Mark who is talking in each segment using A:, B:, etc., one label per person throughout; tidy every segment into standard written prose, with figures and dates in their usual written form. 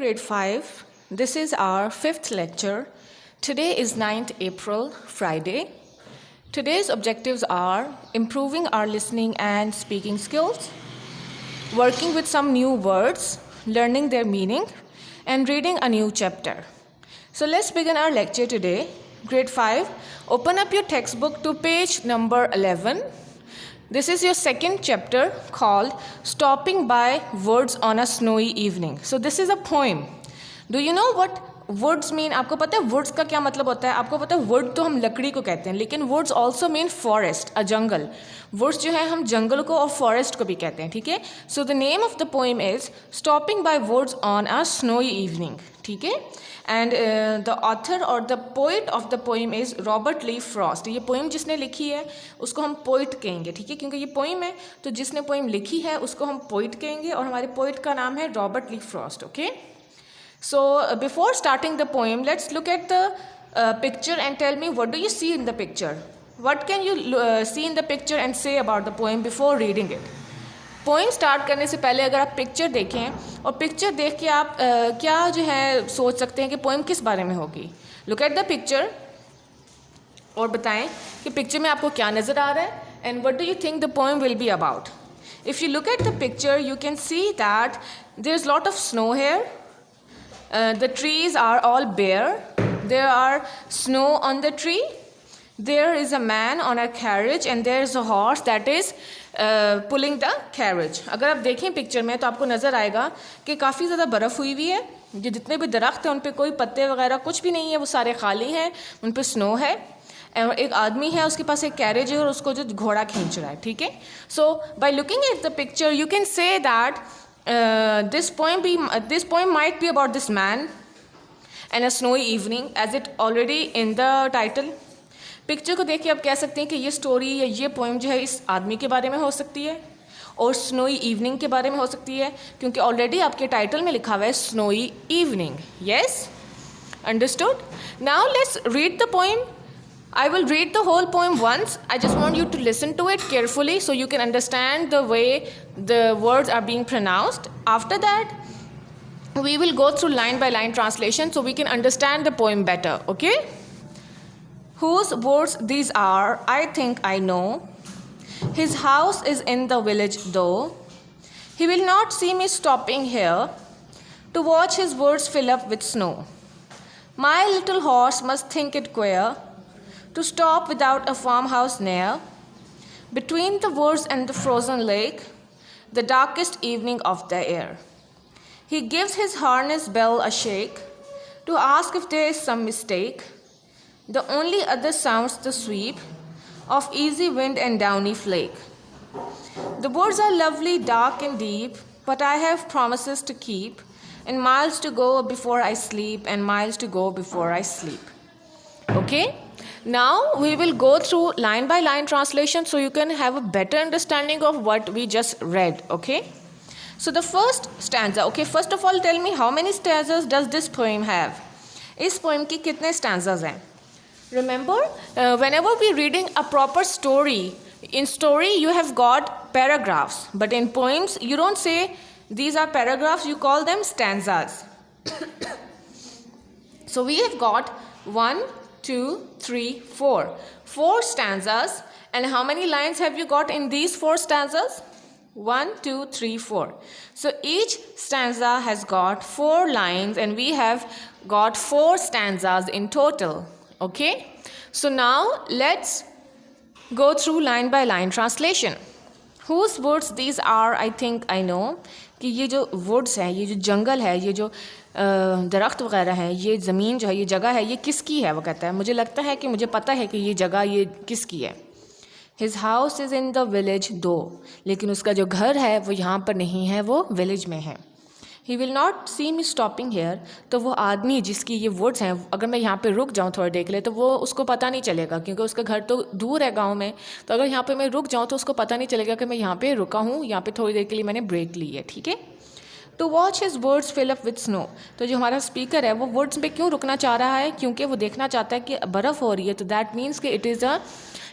A: grade 5. This is our 5th lecture. Today is 9th April, Friday. Today's objectives are improving our listening and speaking skills, working with some new words, learning their meaning, and reading a new chapter. So let's begin our lecture today. Grade 5, open up your textbook to page number 11. This is your second chapter called Stopping by Woods on a Snowy Evening. So this is a poem. Do you know what woods mean? आपको पता है woods का क्या मतलब होता है? आपको पता है wood तो हम लकड़ी को कहते हैं, लेकिन woods also mean forest, a jungle. Woods जो है हम जंगल को और forest को भी कहते हैं, ठीक है? So the name of the poem is Stopping by Woods on a Snowy Evening, ठीक है? And the author or the poet of the poem is Robert Lee Frost. ये poem जिसने लिखी है उसको हम poet कहेंगे, ठीक है? क्योंकि ये poem है तो जिसने poem लिखी है उसको हम poet कहेंगे और हमारे poet का नाम है Robert Lee Frost, okay? So before starting the poem, let's look at the picture and tell me what do you see in the picture? What can you see in the picture and say about the poem before reading it? Poem start करने से पहले अगर आप picture देखें और picture देख के आप क्या जो है सोच सकते हैं कि पोइम किस बारे में होगी. लुक एट द पिक्चर और बताएं कि पिक्चर में आपको क्या नज़र आ रहा है and what do you think the poem will be about. If you look at the picture you can see that there is lot of snow here. The trees are all bare. There are snow on the tree. There is a man on a carriage and there is a horse that is pulling the carriage. अगर आप देखें picture में तो आपको नज़र आएगा कि काफ़ी ज़्यादा बर्फ़ हुई हुई है. जो जितने भी दरख्त हैं उन पे कोई पत्ते वगैरह कुछ भी नहीं है, वो सारे खाली हैं, उन पे स्नो है. और एक आदमी है, उसके पास एक कैरेज है और उसको जो घोड़ा खींच रहा है, ठीक है. So by looking at the picture you can say that this poem might be about this man and a snowy evening as it already in the title. Picture को देख के आप कह सकते हैं कि ये स्टोरी या ये पोइम जो है इस आदमी के बारे में हो सकती है और स्नोई इवनिंग के बारे में हो सकती है, क्योंकि ऑलरेडी आपके टाइटल में लिखा हुआ है snowy evening. Yes, understood. Now let's read the poem. I will read the whole poem once. I just want you to listen to it carefully so you can understand the way the words are being pronounced. After that, we will go through line by line translation so we can understand the poem better, okay? Whose words these are, I think I know. His house is in the village though. He will not see me stopping here to watch his words fill up with snow. My little horse must think it queer to stop without a farmhouse near, between the woods and the frozen lake, the darkest evening of the year. He gives his harness bell a shake to ask if there is some mistake. The only other sounds the sweep of easy wind and downy flake. The woods are lovely, dark and deep, but I have promises to keep, and miles to go before I sleep, and miles to go before I sleep. Okay? Now we will go through line by line translation so you can have a better understanding of what we just read, okay? So the first stanza, okay, first of all tell me how many stanzas does this poem have? इस poem की कितने stanzas हैं? Remember, whenever we reading a proper story, in story you have got paragraphs, but in poems you don't say these are paragraphs, you call them stanzas. So we have got 1, 2, 3, 4. 4 stanzas. And how many lines have you got in these 4 stanzas? 1, 2, 3, 4. So each stanza has got 4 lines and we have got 4 stanzas in total. Okay? So now let's go through line by line translation. Whose words these are, I think I know. कि ये जो woods है, ये जो जंगल है, ये जो दरख्त वगैरह है, ये ज़मीन जो है, ये जगह है, ये किसकी है? वो कहता है मुझे लगता है कि मुझे पता है कि ये जगह ये किसकी है. His house is in the village though, लेकिन उसका जो घर है वो यहाँ पर नहीं है, वो विलेज में है. He will not see me stopping here. तो वो आदमी जिसकी ये वुड्स हैं, अगर मैं यहाँ पे रुक जाऊँ थोड़ी देर के लिए तो वो उसको पता नहीं चलेगा, क्योंकि उसका घर तो दूर है गांव में. तो अगर यहाँ पे मैं रुक जाऊँ तो उसको पता नहीं चलेगा कि मैं यहाँ पे रुका हूँ, यहाँ पे थोड़ी देर के लिए मैंने ब्रेक ली है, ठीक है. To watch his words fill up with snow. तो जो हमारा स्पीकर है वो वर्ड्स पे क्यों रुकना चाह रहा है? क्योंकि वो देखना चाहता है कि बर्फ़ हो रही है. तो दैट मीन्स कि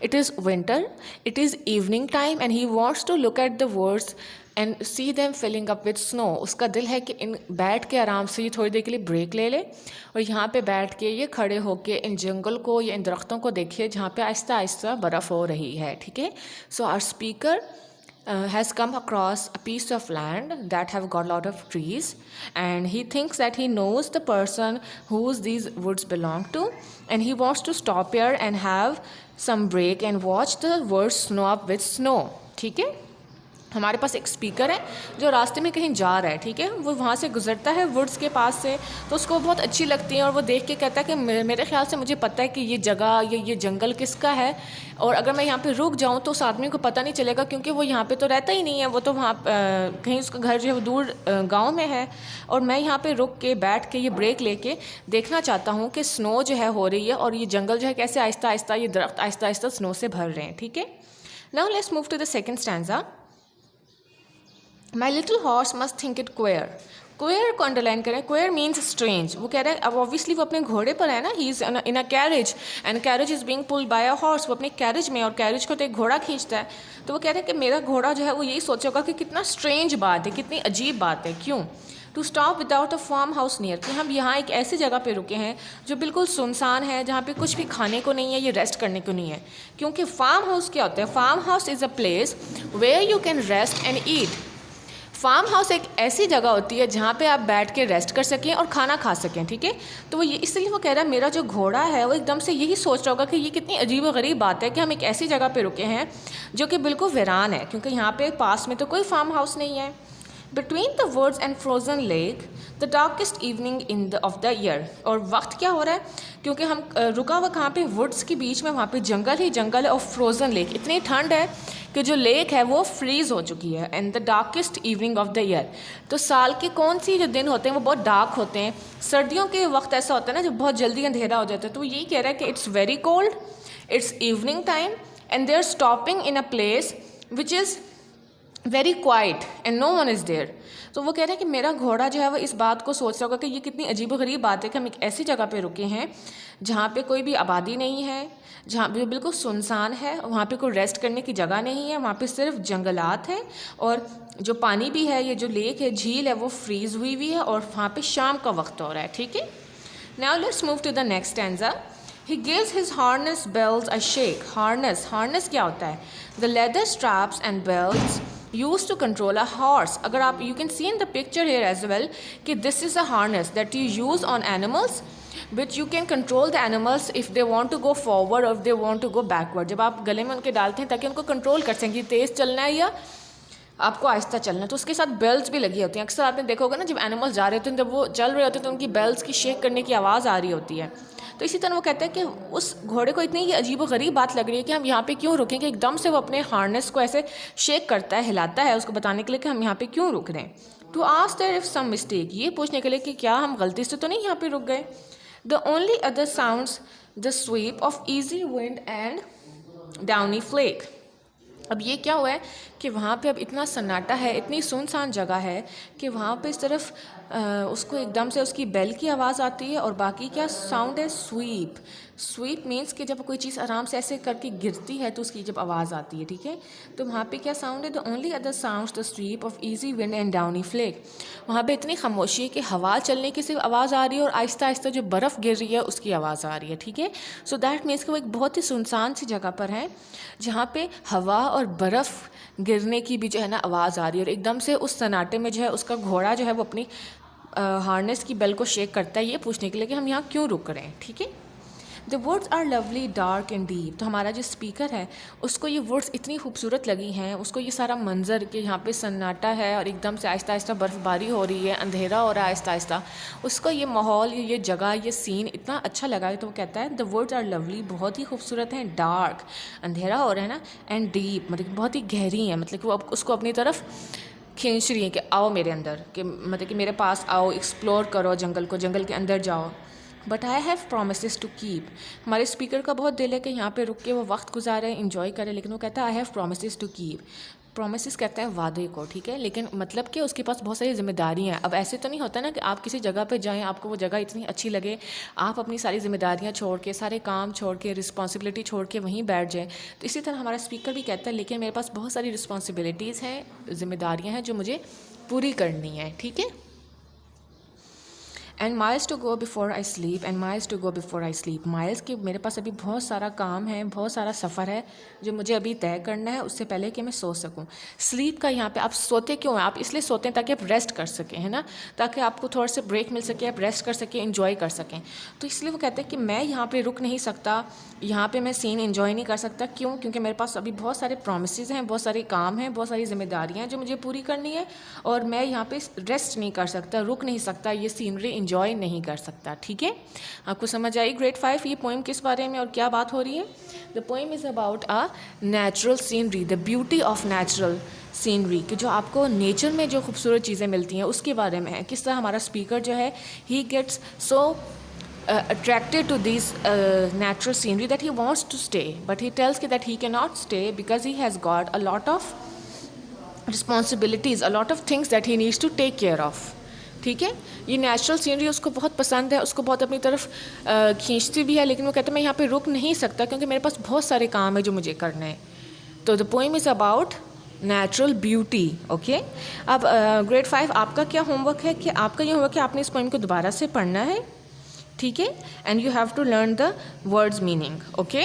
A: it is winter, it is evening time and he wants to look at the words and see them filling up with snow. उसका दिल है कि इन बैठ के आराम से ये थोड़ी देर के लिए ब्रेक ले ले और यहाँ पे बैठ के ये खड़े होके इन जंगल को या इन दरख्तों को देखिए जहाँ पे आहिस्ता आहिस्ता बर्फ़ हो रही है, ठीक है। So our speaker has come across a piece of land that have got a lot of trees, and he thinks that he knows the person whose these woods belong to, and he wants to stop here and have some break and watch the woods snow up with snow, ठीक है। हमारे पास एक speaker है जो रास्ते में कहीं जा रहा है, ठीक है। वो वहाँ से गुजरता है वुड्स के पास से, तो उसको बहुत अच्छी लगती है और वो देख के कहता है कि मेरे ख्याल से मुझे पता है कि ये जगह ये जंगल किसका है, और अगर मैं यहाँ पे रुक जाऊँ तो उस आदमी को पता नहीं चलेगा क्योंकि वो यहाँ पे तो रहता ही नहीं है, वो तो वहाँ कहीं उसका घर जो है वो दूर गाँव में है, और मैं यहाँ पर रुक के बैठ के ये ब्रेक लेके देखना चाहता हूँ कि स्नो जो है हो रही है और ये जंगल जो है कैसे आहिस्ता आहिस्ता ये दरख्त आहिस्ता आहिस्ता स्नो से भर रहे हैं, ठीक है। Now let's move to the second stanza. My little horse must think it queer. Queer को अंडरलाइन करें। Queer means strange. वो कह रहा है, अब ऑब्वियसली वो अपने घोड़े पर है ना, he is in a carriage and carriage is being pulled bye a horse. वो अपने कैरेज में और कैरेज को तो एक घोड़ा खींचता है, तो वो कह रहा है कि मेरा घोड़ा जो है वो यही सोचेगा कि कितना स्ट्रेंज बात है, कितनी अजीब बात है। क्यों? To stop without a farmhouse near, कि हम यहाँ एक ऐसी जगह पे रुके हैं जो बिल्कुल सुनसान है, जहाँ पे कुछ भी खाने को नहीं है, ये रेस्ट करने को नहीं है। क्योंकि फार्म हाउस क्या होता है? Farmhouse is a place where you can rest and eat. Farmhouse एक ऐसी जगह होती है जहाँ पे आप बैठ के रेस्ट कर सकें और खाना खा सकें, ठीक है। तो वो ये इसलिए वो कह रहा है मेरा जो घोड़ा है वो एकदम से यही सोच रहा होगा कि ये कितनी अजीब व गरीब बात है कि हम एक ऐसी जगह पे रुके हैं जो कि बिल्कुल वीरान है, क्योंकि यहाँ पे पास में तो कोई फार्म हाउस नहीं है। Between the woods and frozen lake the darkest evening in the of the year. और वक्त क्या हो रहा है? क्योंकि हम रुका हुआ कहाँ पे? वुड्स के बीच में, वहाँ पे जंगल ही जंगल है और फ्रोजन लेक, इतनी ठंड है कि जो लेक है वो फ्रीज़ हो चुकी है। And the darkest evening of the year, तो साल के कौन सी जो दिन होते हैं वो बहुत डार्क होते हैं। सर्दियों के वक्त ऐसा होता है ना जब बहुत जल्दी अंधेरा हो जाता है। तो वो यही कह रहा है कि it's very cold, it's evening time and they are stopping in a place which is very quiet and no one is there. तो वो कह रहे हैं कि मेरा घोड़ा जो है वो इस बात को सोच रहा होगा कि ये कितनी अजीब गरीब बात है कि हम एक ऐसी जगह पे रुके हैं जहाँ पे कोई भी आबादी नहीं है, जहाँ पे बिल्कुल सुनसान है, वहाँ पे कोई रेस्ट करने की जगह नहीं है, वहाँ पे सिर्फ जंगलात हैं, और जो पानी भी है, ये जो लेक है, झील है, वो फ्रीज़ हुई हुई है और वहाँ पे शाम का वक्त हो रहा है, ठीक है। Now let's move to the next stanza. He gives his harness bells a shake. Harness क्या होता है? The leather straps and bells used to control a horse. अगर आप you can see in the picture here as well कि this is a harness that you use on animals which you can control the animals if they want to go forward or if they want to go backward. जब आप गले में उनके डालते हैं ताकि उनको कंट्रोल कर सकें तेज़ चलना है या आपको आहिस्ता चलना है। तो उसके साथ बेल्स भी लगी होती हैं। अक्सर आपने देखा होगा ना जब एनिमल्स जा रहे होते हैं, जब वो चल रहे होते हैं तो उनकी बेल्स की शेक करने की आवाज़ आ रही होती है। तो इसी तरह वो कहते हैं कि उस घोड़े को इतनी ही अजीब व गरीब बात लग रही है कि हम यहाँ पे क्यों रुकें, कि एकदम से वो अपने हार्नेस को ऐसे शेक करता है, हिलाता है उसको बताने के लिए कि हम यहाँ पे क्यों रुक रहे हैं। To ask there if some mistake, ये पूछने के लिए कि क्या हम गलती से तो नहीं यहाँ पे रुक गए। The only other sounds the sweep of easy wind and downy flake. अब ये क्या हुआ है कि वहाँ पे अब इतना सन्नाटा है, इतनी सुनसान जगह है कि वहाँ पे इस तरफ उसको एकदम से उसकी बेल की आवाज़ आती है, और बाकी क्या साउंड है? स्वीप। स्वीप मीन्स कि जब कोई चीज़ आराम से ऐसे करके गिरती है तो उसकी जब आवाज़ आती है, ठीक है। तो वहाँ पे क्या साउंड है? The only other sounds the sweep of easy wind and downy flake. वहाँ पे इतनी खामोशी है कि हवा चलने की सिर्फ आवाज़ आ रही है और आहिस्ता आहिस्ता जो बर्फ़ गिर रही है उसकी आवाज़ आ रही है, ठीक है। सो दैट मीन्स कि वो एक बहुत ही सुनसान सी जगह पर है जहाँ पे हवा और बर्फ़ गिरने की भी जो है ना आवाज़ आ रही है, और एकदम से उस सन्नाटे में जो है उसका घोड़ा जो है वो अपनी हार्नेस की बेल को शेक करता है, ये पूछने के लिए कि हम यहाँ क्यों रुक रहे हैं, ठीक है। The woods are lovely dark and deep. तो हमारा जो स्पीकर है उसको ये वुड्स इतनी खूबसूरत लगी हैं, उसको ये सारा मंजर कि यहाँ पे सन्नाटा है और एकदम से आहिस्ता आहिस्ता बर्फ़बारी हो रही है, अंधेरा हो रहा है आहिस्ता आहिस्ता, उसको ये माहौल, ये जगह, ये सीन इतना अच्छा लगा। तो वो कहता है द वुड्स आर लवली, बहुत ही खूबसूरत हैं, डार्क अंधेरा हो रहा है ना, एंड डीप मतलब बहुत ही गहरी है, मतलब कि वो उसको अपनी तरफ खींच रही है कि आओ मेरे अंदर, कि मतलब कि मेरे पास आओ, एक्सप्लोर करो जंगल को, जंगल के अंदर जाओ। But I have promises to keep. हमारे स्पीकर का बहुत दिल है कि यहाँ पे रुक के वो वक्त गुजारे, इंजॉय करे, लेकिन वो कहता है I have promises to keep. Promise कहते हैं वादे को, ठीक है, लेकिन मतलब कि उसके पास बहुत सारी जिम्मेदारियाँ हैं। अब ऐसे तो नहीं होता ना कि आप किसी जगह पे जाएं, आपको वो जगह इतनी अच्छी लगे, आप अपनी सारी जिम्मेदारियाँ छोड़ के, सारे काम छोड़ के, रिस्पॉन्सिबिलिटी छोड़ के वहीं बैठ जाएं। तो इसी तरह हमारा स्पीकर भी कहता है लेकिन मेरे पास बहुत सारी रिस्पॉन्सिबिलिटीज़ हैं, जिम्मेदारियाँ हैं जो मुझे पूरी करनी है, ठीक है। And miles to go before I sleep, and miles to go before I sleep, miles की मेरे पास अभी बहुत सारा काम है, बहुत सारा सफ़र है जो मुझे अभी तय करना है उससे पहले कि मैं सो सकूं। स्लीप का यहाँ पे आप सोते क्यों हैं? आप इसलिए सोते हैं ताकि आप रेस्ट कर सकें, है ना, ताकि आपको थोड़ा सा ब्रेक मिल सके, आप रेस्ट कर सकें, इन्जॉय कर सकें। तो इसलिए वो कहते हैं कि मैं यहाँ पर रुक नहीं सकता, यहाँ पर मैं सीन इन्जॉय नहीं कर सकता। क्यों? क्योंकि मेरे पास अभी बहुत सारे प्रोमिसेस हैं, बहुत सारे काम हैं, बहुत सारी जिम्मेदारियाँ हैं जो मुझे पूरी करनी है, और मैं यहाँ पर रेस्ट नहीं कर सकता, रुक नहीं सकता, ये सीनरी इन्जॉय नहीं कर सकता, ठीक है। आपको समझ आई ग्रेड 5 ये पोएम किस बारे में और क्या बात हो रही है? The poem is about a natural scenery, the beauty of natural scenery, कि जो आपको नेचर में जो खूबसूरत चीज़ें मिलती हैं उसके बारे में है। किस तरह हमारा स्पीकर जो है he gets so attracted to these natural scenery that he wants to stay, but he tells that he cannot stay because he has got a lot of responsibilities, a lot of things that he needs to take care of, ठीक है। ये natural scenery उसको बहुत पसंद है, उसको बहुत अपनी तरफ खींचती भी है, लेकिन वो कहता है मैं यहाँ पे रुक नहीं सकता क्योंकि मेरे पास बहुत सारे काम है जो मुझे करने हैं। तो the poem is about natural beauty, okay. अब ग्रेड 5 आपका क्या होमवर्क है कि आपका ये होमवर्क है आपने इस पोएम को दोबारा से पढ़ना है, ठीक है, and you have to learn the words meaning, okay.